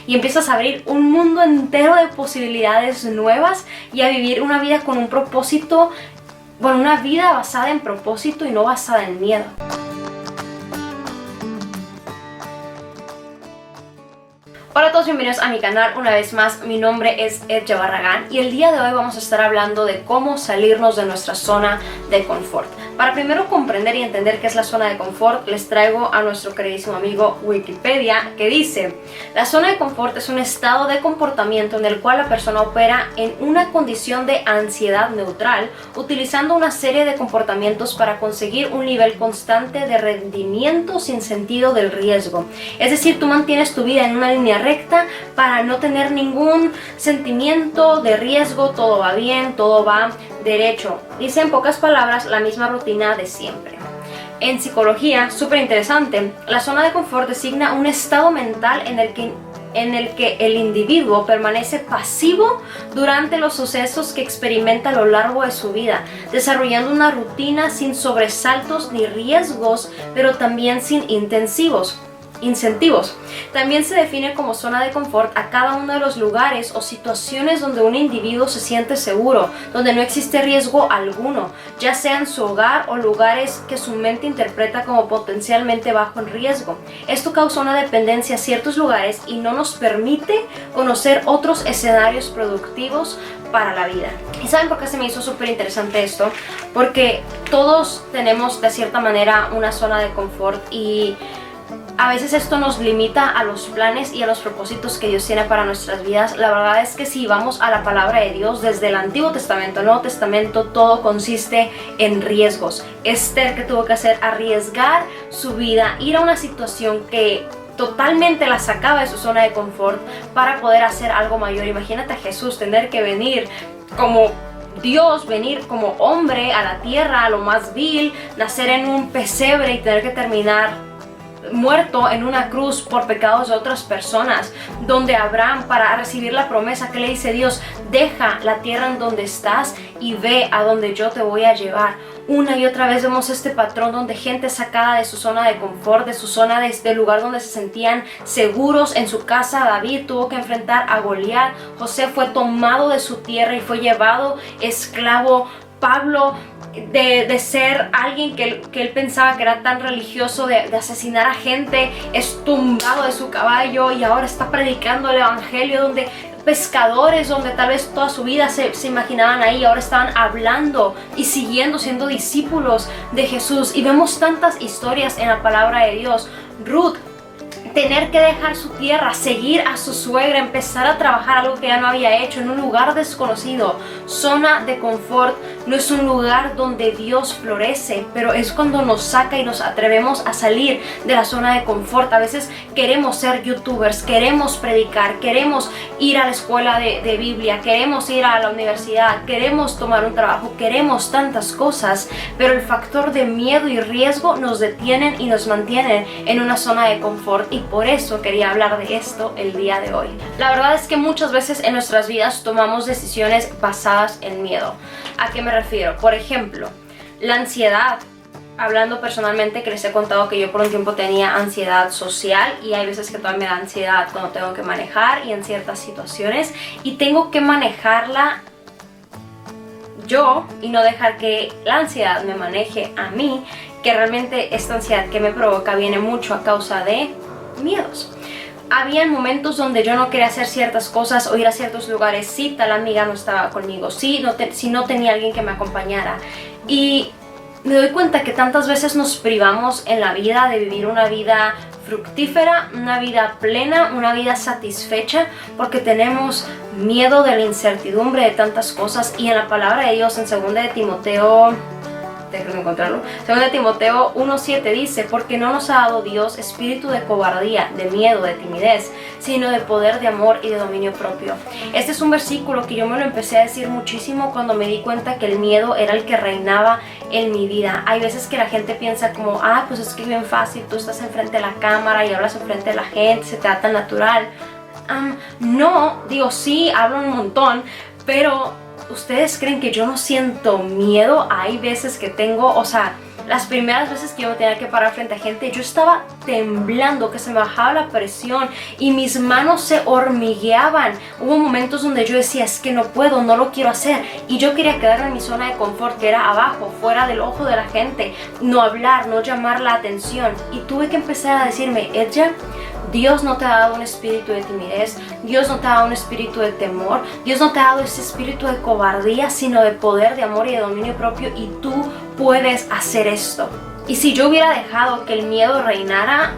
y empiezas a abrir un mundo entero de posibilidades nuevas y a vivir una vida con un propósito, bueno, una vida basada en propósito y no basada en miedo. Hola a todos, bienvenidos a mi canal una vez más. Mi nombre es Edja Barragán y el día de hoy vamos a estar hablando de cómo salirnos de nuestra zona de confort. Para primero comprender y entender qué es la zona de confort, les traigo a nuestro queridísimo amigo Wikipedia, que dice: la zona de confort es un estado de comportamiento en el cual la persona opera en una condición de ansiedad neutral, utilizando una serie de comportamientos para conseguir un nivel constante de rendimiento sin sentido del riesgo. Es decir, tú mantienes tu vida en una línea recta para no tener ningún sentimiento de riesgo, todo va bien, todo va derecho. Dice en pocas palabras la misma rutina de siempre. En psicología, súper interesante, la zona de confort designa un estado mental en el que el individuo permanece pasivo durante los sucesos que experimenta a lo largo de su vida, desarrollando una rutina sin sobresaltos ni riesgos, pero también sin incentivos. También se define como zona de confort a cada uno de los lugares o situaciones donde un individuo se siente seguro, donde no existe riesgo alguno, ya sea en su hogar o lugares que su mente interpreta como potencialmente bajo en riesgo. Esto causa una dependencia a ciertos lugares y no nos permite conocer otros escenarios productivos para la vida. ¿Y saben por qué se me hizo súper interesante esto? Porque todos tenemos de cierta manera una zona de confort y a veces esto nos limita a los planes y a los propósitos que Dios tiene para nuestras vidas. La verdad es que si vamos a la palabra de Dios, desde el Antiguo Testamento al Nuevo Testamento, todo consiste en riesgos. Esther, que tuvo que hacer, arriesgar su vida, ir a una situación que totalmente la sacaba de su zona de confort para poder hacer algo mayor. Imagínate a Jesús tener que venir como Dios, venir como hombre a la tierra, a lo más vil, nacer en un pesebre y tener que terminar muerto en una cruz por pecados de otras personas, donde Abraham, para recibir la promesa que le dice Dios, deja la tierra en donde estás y ve a donde yo te voy a llevar. Una y otra vez vemos este patrón donde gente sacada de su zona de confort, de su zona del lugar donde se sentían seguros en su casa. David tuvo que enfrentar a Goliat. José fue tomado de su tierra y fue llevado esclavo. Pablo, de ser alguien que él pensaba que era tan religioso, de asesinar a gente, es tumbado de su caballo y ahora está predicando el evangelio, donde pescadores, donde tal vez toda su vida se imaginaban ahí, ahora estaban hablando y siguiendo, siendo discípulos de Jesús. Y vemos tantas historias en la palabra de Dios. Ruth, tener que dejar su tierra, seguir a su suegra, empezar a trabajar algo que ya no había hecho en un lugar desconocido. Zona de confort no es un lugar donde Dios florece, pero es cuando nos saca y nos atrevemos a salir de la zona de confort. A veces queremos ser youtubers, queremos predicar, queremos ir a la escuela de Biblia, queremos ir a la universidad, queremos tomar un trabajo, queremos tantas cosas, pero el factor de miedo y riesgo nos detienen y nos mantienen en una zona de confort. Y por eso quería hablar de esto el día de hoy. La verdad es que muchas veces en nuestras vidas tomamos decisiones basadas en miedo. ¿A qué me refiero? Por ejemplo, la ansiedad. Hablando personalmente, que les he contado que yo por un tiempo tenía ansiedad social y hay veces que todavía me da ansiedad cuando tengo que manejar y en ciertas situaciones, y tengo que manejarla yo y no dejar que la ansiedad me maneje a mí, que realmente esta ansiedad que me provoca viene mucho a causa de miedos. Había momentos donde yo no quería hacer ciertas cosas o ir a ciertos lugares si tal amiga no estaba conmigo, si no tenía alguien que me acompañara, y me doy cuenta que tantas veces nos privamos en la vida de vivir una vida fructífera, una vida plena, una vida satisfecha, porque tenemos miedo de la incertidumbre de tantas cosas. Y en la palabra de Dios, en 2 de Timoteo, déjenme encontrarlo, 2 de Timoteo 1:7 dice: porque no nos ha dado Dios espíritu de cobardía, de miedo, de timidez, sino de poder, de amor y de dominio propio. Este es un versículo que yo me lo empecé a decir muchísimo cuando me di cuenta que el miedo era el que reinaba en mi vida. Hay veces que la gente piensa como, pues es que es bien fácil, tú estás enfrente de la cámara y hablas enfrente de la gente, se te da tan natural. No, digo, sí, hablo un montón, pero ¿ustedes creen que yo no siento miedo? Hay veces que tengo, Las primeras veces que yo me tenía que parar frente a gente, yo estaba temblando, que se me bajaba la presión y mis manos se hormigueaban. Hubo momentos donde yo decía, es que no puedo, no lo quiero hacer. Y yo quería quedarme en mi zona de confort, que era abajo, fuera del ojo de la gente, no hablar, no llamar la atención. Y tuve que empezar a decirme, Edja, Dios no te ha dado un espíritu de timidez, Dios no te ha dado un espíritu de temor, Dios no te ha dado ese espíritu de cobardía, sino de poder, de amor y de dominio propio, y tú puedes hacer esto. Y si yo hubiera dejado que el miedo reinara,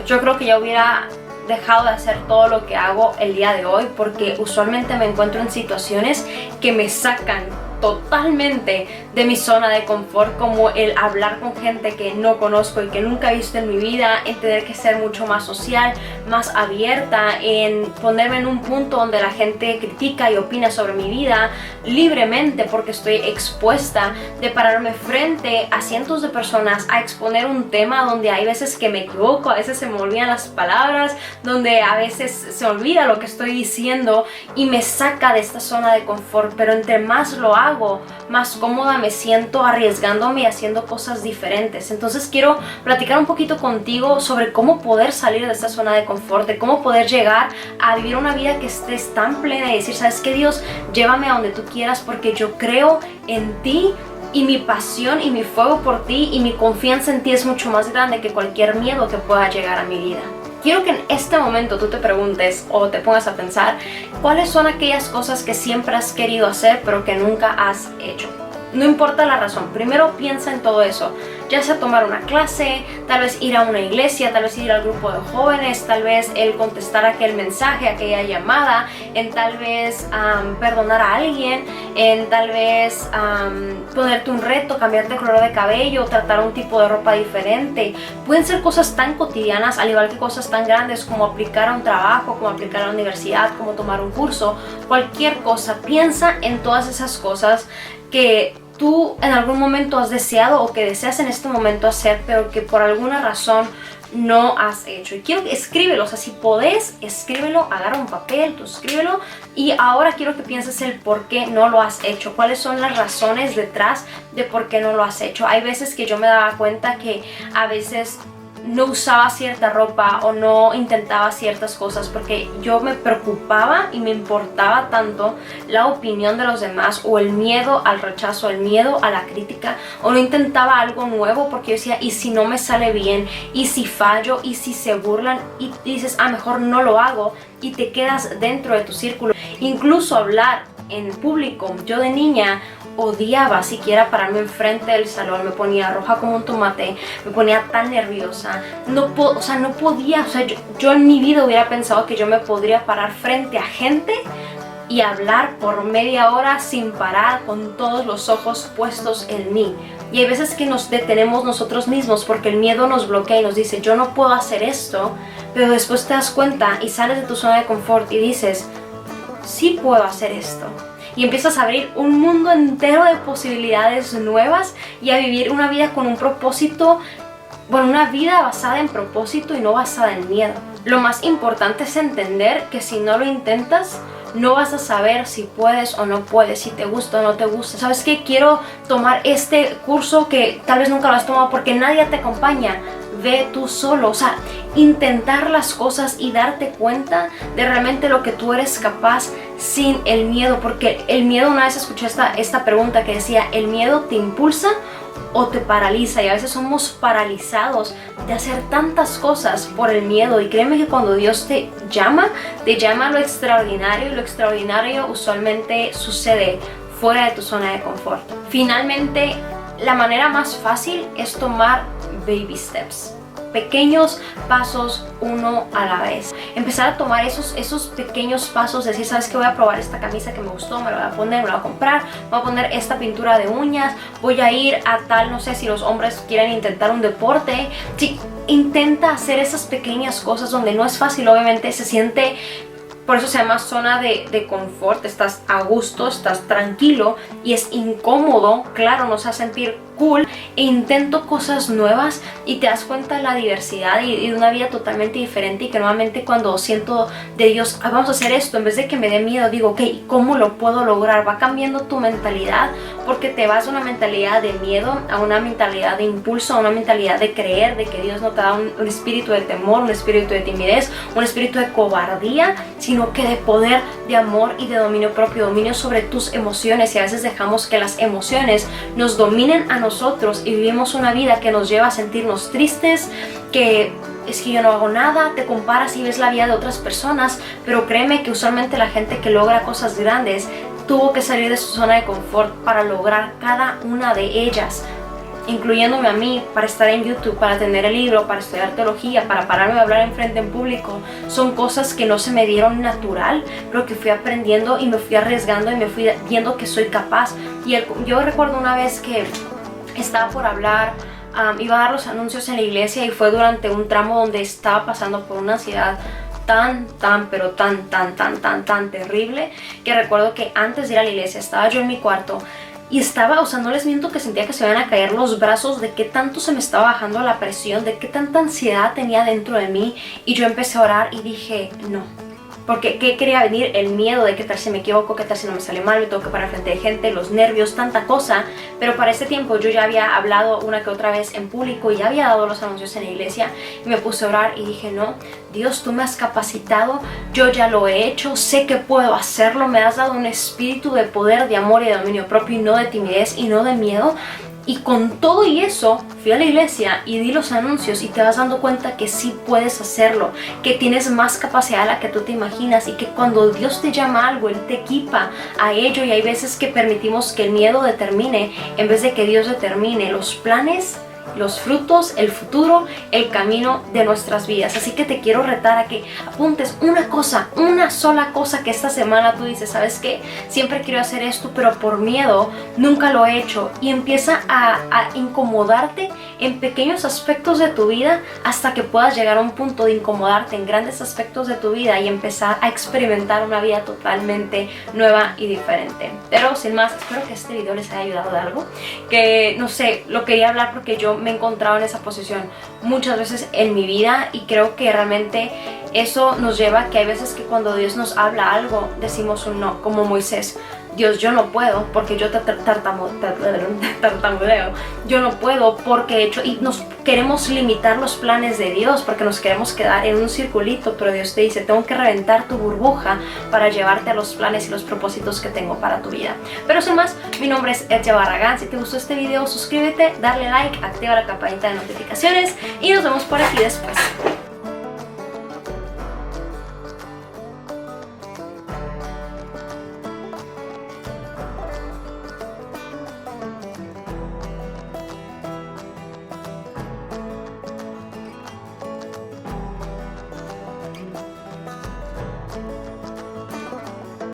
yo creo que ya hubiera dejado de hacer todo lo que hago el día de hoy, porque usualmente me encuentro en situaciones que me sacan totalmente de mi zona de confort, como el hablar con gente que no conozco y que nunca he visto en mi vida, en tener que ser mucho más social, más abierta, en ponerme en un punto donde la gente critica y opina sobre mi vida libremente porque estoy expuesta, de pararme frente a cientos de personas a exponer un tema donde hay veces que me equivoco, a veces se me olvidan las palabras, donde a veces se olvida lo que estoy diciendo y me saca de esta zona de confort. Pero entre más lo hago, más cómoda me siento arriesgándome y haciendo cosas diferentes. Entonces quiero platicar un poquito contigo sobre cómo poder salir de esta zona de confort, de cómo poder llegar a vivir una vida que estés tan plena y decir, ¿sabes qué, Dios? Llévame a donde tú quieras porque yo creo en ti y mi pasión y mi fuego por ti y mi confianza en ti es mucho más grande que cualquier miedo que pueda llegar a mi vida. Quiero que en este momento tú te preguntes o te pongas a pensar cuáles son aquellas cosas que siempre has querido hacer pero que nunca has hecho. No importa la razón, primero piensa en todo eso, ya sea tomar una clase, tal vez ir a una iglesia, tal vez ir al grupo de jóvenes, tal vez el contestar aquel mensaje, aquella llamada, en tal vez perdonar a alguien, en tal vez ponerte un reto, cambiarte el color de cabello, tratar un tipo de ropa diferente. Pueden ser cosas tan cotidianas, al igual que cosas tan grandes como aplicar a un trabajo, como aplicar a la universidad, como tomar un curso, cualquier cosa. Piensa en todas esas cosas que tú en algún momento has deseado o que deseas en este momento hacer, pero que por alguna razón no has hecho. Y quiero que escríbelo, o sea, si podés, escríbelo, agarra un papel, tú escríbelo. Y ahora quiero que pienses el por qué no lo has hecho, cuáles son las razones detrás de por qué no lo has hecho. Hay veces que yo me daba cuenta que a veces no usaba cierta ropa o no intentaba ciertas cosas porque yo me preocupaba y me importaba tanto la opinión de los demás, o el miedo al rechazo, el miedo a la crítica, o no intentaba algo nuevo porque yo decía, ¿y si no me sale bien? ¿Y si fallo? ¿Y si se burlan? Y dices, mejor no lo hago, y te quedas dentro de tu círculo. Incluso hablar en público, yo de niña odiaba siquiera pararme enfrente del salón, me ponía roja como un tomate, me ponía tan nerviosa, no podía, yo en mi vida hubiera pensado que yo me podría parar frente a gente y hablar por media hora sin parar, con todos los ojos puestos en mí. Y hay veces que nos detenemos nosotros mismos porque el miedo nos bloquea y nos dice, yo no puedo hacer esto, pero después te das cuenta y sales de tu zona de confort y dices, sí puedo hacer esto. Y empiezas a abrir un mundo entero de posibilidades nuevas y a vivir una vida con un propósito, bueno, una vida basada en propósito y no basada en miedo. Lo más importante es entender que si no lo intentas, no vas a saber si puedes o no puedes, si te gusta o no te gusta. ¿Sabes qué? Quiero tomar este curso que tal vez nunca lo has tomado porque nadie te acompaña. Ve tú solo, intentar las cosas y darte cuenta de realmente lo que tú eres capaz sin el miedo, porque el miedo, una vez escuché esta pregunta que decía, ¿el miedo te impulsa o te paraliza? Y a veces somos paralizados de hacer tantas cosas por el miedo, y créeme que cuando Dios te llama a lo extraordinario, y lo extraordinario usualmente sucede fuera de tu zona de confort. Finalmente, la manera más fácil es tomar baby steps, pequeños pasos, uno a la vez. Empezar a tomar esos pequeños pasos, decir, ¿sabes qué? Voy a probar esta camisa que me gustó, me la voy a poner, me la voy a comprar, voy a poner esta pintura de uñas, voy a ir a tal, no sé, si los hombres quieren intentar un deporte. Sí, intenta hacer esas pequeñas cosas donde no es fácil, obviamente se siente. Por eso se llama zona de confort, estás a gusto, estás tranquilo y es incómodo, claro, nos hace sentir cool e intento cosas nuevas y te das cuenta de la diversidad y de una vida totalmente diferente, y que nuevamente cuando siento de Dios, vamos a hacer esto, en vez de que me dé miedo, digo, ok, ¿cómo lo puedo lograr? Va cambiando tu mentalidad, porque te vas de una mentalidad de miedo a una mentalidad de impulso, a una mentalidad de creer, de que Dios no te da un espíritu de temor, un espíritu de timidez, un espíritu de cobardía, sino que de poder, de amor y de dominio propio, dominio sobre tus emociones. Y a veces dejamos que las emociones nos dominen a nosotros y vivimos una vida que nos lleva a sentirnos tristes, que es que yo no hago nada, te comparas y ves la vida de otras personas, pero créeme que usualmente la gente que logra cosas grandes tuvo que salir de su zona de confort para lograr cada una de ellas, incluyéndome a mí, para estar en YouTube, para tener el libro, para estudiar teología, para pararme a hablar enfrente en público. Son cosas que no se me dieron natural, pero que fui aprendiendo y me fui arriesgando y me fui viendo que soy capaz. Y yo recuerdo una vez que estaba por hablar, iba a dar los anuncios en la iglesia, y fue durante un tramo donde estaba pasando por una ansiedad tan terrible, que recuerdo que antes de ir a la iglesia estaba yo en mi cuarto y estaba, o sea, no les miento que sentía que se me iban a caer los brazos de qué tanto se me estaba bajando la presión, de qué tanta ansiedad tenía dentro de mí. Y yo empecé a orar y dije, no. Porque ¿qué quería venir? El miedo de qué tal si me equivoco, qué tal si no me sale mal, me tengo que parar frente de gente, los nervios, tanta cosa. Pero para ese tiempo yo ya había hablado una que otra vez en público y ya había dado los anuncios en la iglesia, y me puse a orar y dije, no, Dios, tú me has capacitado, yo ya lo he hecho, sé que puedo hacerlo, me has dado un espíritu de poder, de amor y de dominio propio, y no de timidez y no de miedo. Y con todo y eso, fui a la iglesia y di los anuncios, y te vas dando cuenta que sí puedes hacerlo, que tienes más capacidad de la que tú te imaginas, y que cuando Dios te llama a algo, Él te equipa a ello. Y hay veces que permitimos que el miedo determine en vez de que Dios determine los planes, los frutos, el futuro, el camino de nuestras vidas. Así que te quiero retar a que apuntes una cosa, una sola cosa que esta semana tú dices, ¿sabes qué? Siempre quiero hacer esto, pero por miedo nunca lo he hecho. Y empieza a incomodarte en pequeños aspectos de tu vida hasta que puedas llegar a un punto de incomodarte en grandes aspectos de tu vida y empezar a experimentar una vida totalmente nueva y diferente. Pero sin más, espero que este video les haya ayudado de algo. Que no sé, lo quería hablar porque yo me he encontrado en esa posición muchas veces en mi vida, y creo que realmente eso nos lleva a que hay veces que cuando Dios nos habla algo decimos un no, como Moisés. Dios, yo no puedo porque yo tartamudeo, yo no puedo porque he hecho, y nos queremos limitar los planes de Dios porque nos queremos quedar en un circulito, pero Dios te dice, tengo que reventar tu burbuja para llevarte a los planes y los propósitos que tengo para tu vida. Pero sin más, mi nombre es Edja Barragán. Si te gustó este video, suscríbete, darle like, activa la campanita de notificaciones y nos vemos por aquí después.